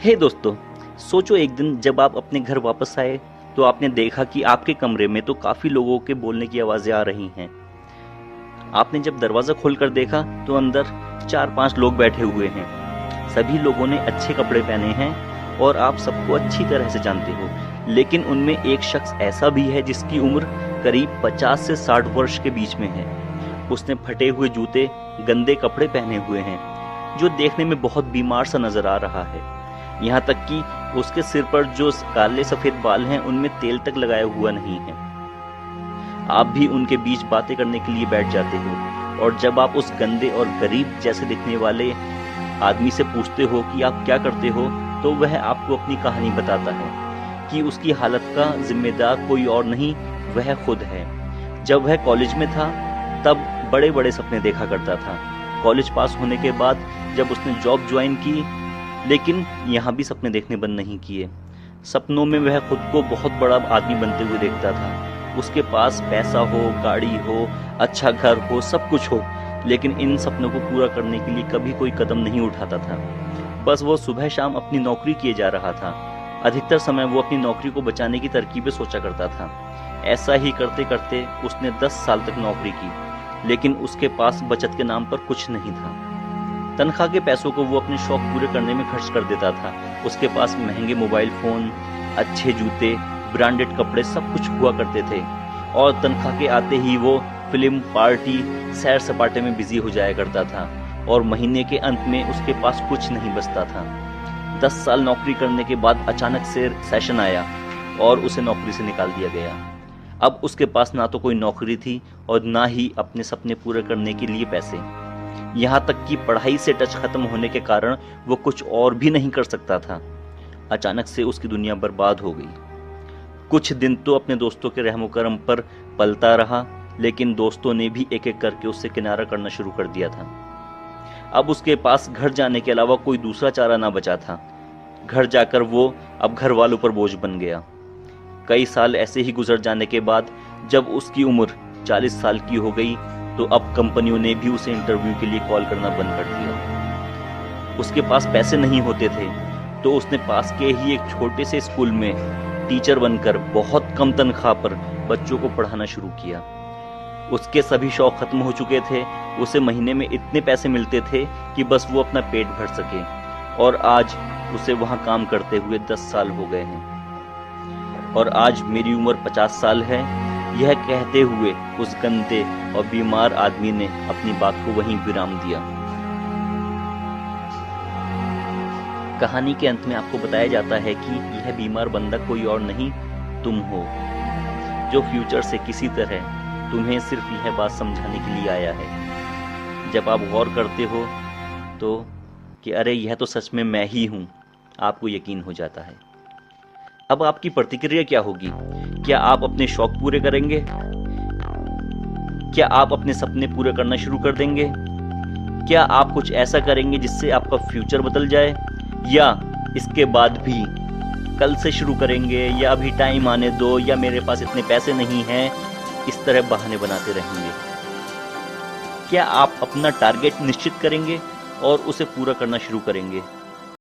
हे दोस्तों, सोचो एक दिन जब आप अपने घर वापस आए तो आपने देखा कि आपके कमरे में तो काफी लोगों के बोलने की आवाजें आ रही हैं। आपने जब दरवाजा खोलकर देखा तो अंदर 4-5 लोग बैठे हुए हैं। सभी लोगों ने अच्छे कपड़े पहने हैं और आप सबको अच्छी तरह से जानते हो, लेकिन उनमें एक शख्स ऐसा भी है जिसकी उम्र करीब 50 से 60 वर्ष के बीच में है। उसने फटे हुए जूते, गंदे कपड़े पहने हुए हैं, जो देखने में बहुत बीमार सा नजर आ रहा है। यहाँ तक कि उसके सिर पर जो काले सफेद बाल हैं उनमें तेल तक लगाया हुआ नहीं है। आप भी उनके बीच बातें करने के लिए बैठ जाते हो और जब आप उस गंदे और गरीब जैसे दिखने वाले आदमी से पूछते हो कि आप क्या करते हो, तो वह आपको अपनी कहानी बताता है कि उसकी हालत का जिम्मेदार कोई और नहीं, वह खुद है। जब वह कॉलेज में था तब बड़े बड़े सपने देखा करता था। कॉलेज पास होने के बाद जब उसने जॉब ज्वाइन की, लेकिन यहाँ भी सपने देखने बंद नहीं किए। सपनों में वह खुद को बहुत बड़ा आदमी बनते हुए देखता था। उसके पास पैसा हो, गाड़ी हो, अच्छा घर हो, सब कुछ हो, लेकिन इन सपनों को पूरा करने के लिए कभी कोई कदम नहीं उठाता था। बस वो सुबह शाम अपनी नौकरी किए जा रहा था। अधिकतर समय वो अपनी नौकरी को बचाने की तरकीबें सोचा करता था। ऐसा ही करते करते उसने 10 साल तक नौकरी की, लेकिन उसके पास बचत के नाम पर कुछ नहीं था। तनख्वाह के पैसों को वो अपने शौक पूरे करने में खर्च कर देता था। उसके पास महंगे मोबाइल फोन, अच्छे जूते, ब्रांडेड कपड़े सब कुछ हुआ करते थे और तनख्वाह के आते ही वो फिल्म, पार्टी, सैर सपाटे में बिजी हो जाया करता था और महीने के अंत में उसके पास कुछ नहीं बचता था। 10 साल नौकरी करने के बाद अचानक से सेशन आया और उसे नौकरी से निकाल दिया गया। अब उसके पास ना तो कोई नौकरी थी और ना ही अपने सपने पूरे करने के लिए पैसे। यहाँ तक कि पढ़ाई से टच खत्म होने के कारण वो कुछ और भी नहीं कर सकता था। अचानक से उसकी दुनिया बर्बाद हो गई। कुछ दिन तो अपने दोस्तों के रहमो करम पर पलता रहा, लेकिन दोस्तों ने भी एक एक करके उससे किनारा करना शुरू कर दिया था। अब उसके पास घर जाने के अलावा कोई दूसरा चारा ना बचा था। घर जाकर वो अब घर वालों पर बोझ बन गया। कई साल ऐसे ही गुजर जाने के बाद जब उसकी उम्र 40 साल की हो गई तो अब कंपनियों ने भी उसे इंटरव्यू के लिए कॉल करना बंद कर दिया। उसके पास पैसे नहीं होते थे तो उसने पास के ही एक छोटे से स्कूल में टीचर बनकर बहुत कम तनख्वाह पर बच्चों को पढ़ाना शुरू किया। उसके सभी शौक खत्म हो चुके थे। उसे महीने में इतने पैसे मिलते थे कि बस वो अपना पेट भर सके, और आज उसे वहां काम करते हुए 10 साल हो गए हैं। और आज मेरी उम्र 50 साल है, यह कहते हुए उस गंदे और बीमार आदमी ने अपनी बात को वहीं विराम दिया। कहानी के अंत में आपको बताया जाता है कि यह बीमार बंदा कोई और नहीं, तुम हो, जो फ्यूचर से किसी तरह तुम्हें सिर्फ यह बात समझाने के लिए आया है। जब आप गौर करते हो तो कि अरे यह तो सच में मैं ही हूं, आपको यकीन हो जाता है। अब आपकी प्रतिक्रिया क्या होगी? क्या आप अपने शौक पूरे करेंगे? क्या आप अपने सपने पूरे करना शुरू कर देंगे? क्या आप कुछ ऐसा करेंगे जिससे आपका फ्यूचर बदल जाए, या इसके बाद भी कल से शुरू करेंगे, या अभी टाइम आने दो, या मेरे पास इतने पैसे नहीं हैं, इस तरह बहाने बनाते रहेंगे? क्या आप अपना टारगेट निश्चित करेंगे और उसे पूरा करना शुरू करेंगे?